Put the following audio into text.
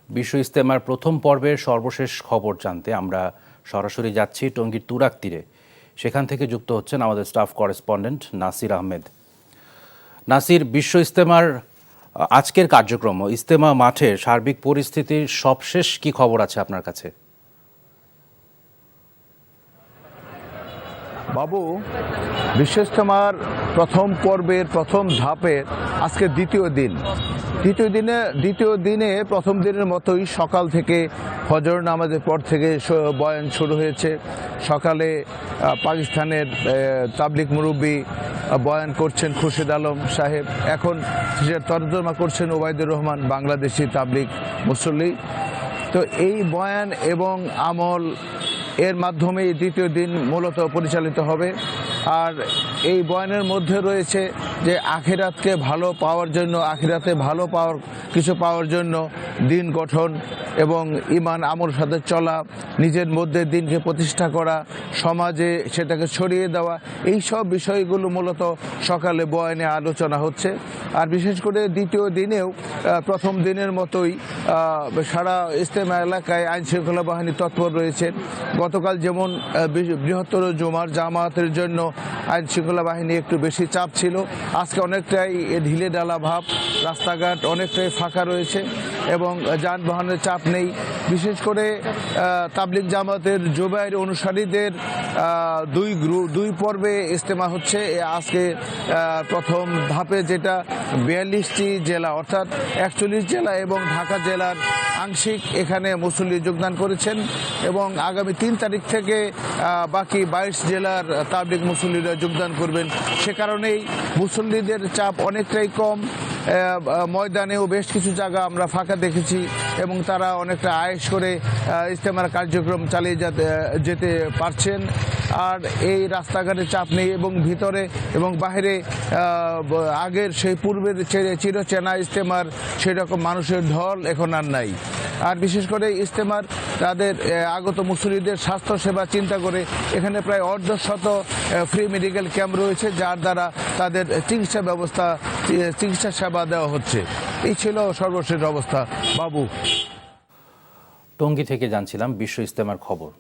বিশ্ব ইজতেমার প্রথম পর্বের সর্বশেষ খবর জানতে আমরা সরাসরি যাচ্ছি টঙ্গীর তুরাগ তীরে। সেখান থেকে যুক্ত হচ্ছেন আমাদের স্টাফ করেসপন্ডেন্ট নাসির আহমেদ। নাসির, বিশ্ব ইজতেমার আজকের কার্যক্রম, ইজতেমা মাঠের সার্বিক পরিস্থিতির সবশেষ কি খবর আছে আপনার কাছে? বাবু, বিশ্ব ইজতেমার প্রথম পর্বের প্রথম ধাপের আজকে দ্বিতীয় দিনে প্রথম দিনের মতোই সকাল থেকে ফজর নামাজের পর থেকে বয়ান শুরু হয়েছে। সকালে পাকিস্তানের তাবলিগ মুরব্বী বয়ান করছেন খুরশিদ আলম সাহেব, এখন তর্জমা করছেন ওবায়দুর রহমান, বাংলাদেশি তাবলিগ মুসল্লি। তো এই বয়ান এবং আমল এর মাধ্যমে দ্বিতীয় দিন মূলত পরিচালিত হবে। আর এই বয়ানের মধ্যে রয়েছে যে আখিরাতকে ভালো পাওয়ার জন্য, আখিরাতে ভালো কিছু পাওয়ার জন্য দিন গঠন এবং ঈমান আমল সাথে চলা, নিজের মধ্যে দিনকে প্রতিষ্ঠা করা, সমাজে সেটাকে ছড়িয়ে দেওয়া, এই সব বিষয়গুলো মূলত সকালে বয়ানে আলোচনা হচ্ছে। আর বিশেষ করে দ্বিতীয় দিনেও প্রথম দিনের মতোই সারা ইজতেমা এলাকায় আইনশৃঙ্খলা বাহিনী তৎপর রয়েছে। গতকাল যেমন বৃহত্তর জুমার জামায়াতের জন্য আইনশৃঙ্খলা বাহিনী একটু বেশি চাপ ছিল, আজকে অনেকটাই ঢিলে ঢালা ভাব, রাস্তাঘাট অনেকটাই ফাঁকা রয়েছে এবং যানবাহনের চাপ নেই। বিশেষ করে তাবলিগ জামাতের জুবাইর অনুসারীদের দুই পর্বে ইজতেমা হচ্ছে। আজকে প্রথম ধাপে যেটা 42টি জেলা অর্থাৎ 41 জেলা এবং ঢাকা জেলার আংশিক এখানে মুসল্লি যোগদান করেছেন এবং আগামী 3 তারিখ থেকে বাকি 22 জেলার তাবলিগ মুসল্লিরা যোগদান করবেন। সে কারণেই মুসল্লিদের চাপ অনেকটাই কম। ময়দানেও বেশ কিছু জায়গা আমরা ফাঁকা দেখেছি এবং তারা অনেকটা আয়েশ করে ইজতেমার কার্যক্রম চালিয়ে যেতে পারছেন। আর এই রাস্তাঘাটে চাপ নেই এবং ভিতরে এবং বাইরে আগের সেই পূর্বের চিরচেনা ইজতেমার সেরকম মানুষের ঢল এখন আর নাই। আর বিশেষ করে ইজতেমার তাদের আগত মুসল্লিদের স্বাস্থ্য সেবা চিন্তা করে এখানে প্রায় 150 ফ্রি মেডিকেল ক্যাম্প রয়েছে, যার দ্বারা তাদের চিকিৎসা সেবা দেওয়া হচ্ছে। এই ছিল সর্বশেষ অবস্থা। বাবু, টঙ্গী থেকে জানছিলাম বিশ্ব ইজতেমার খবর।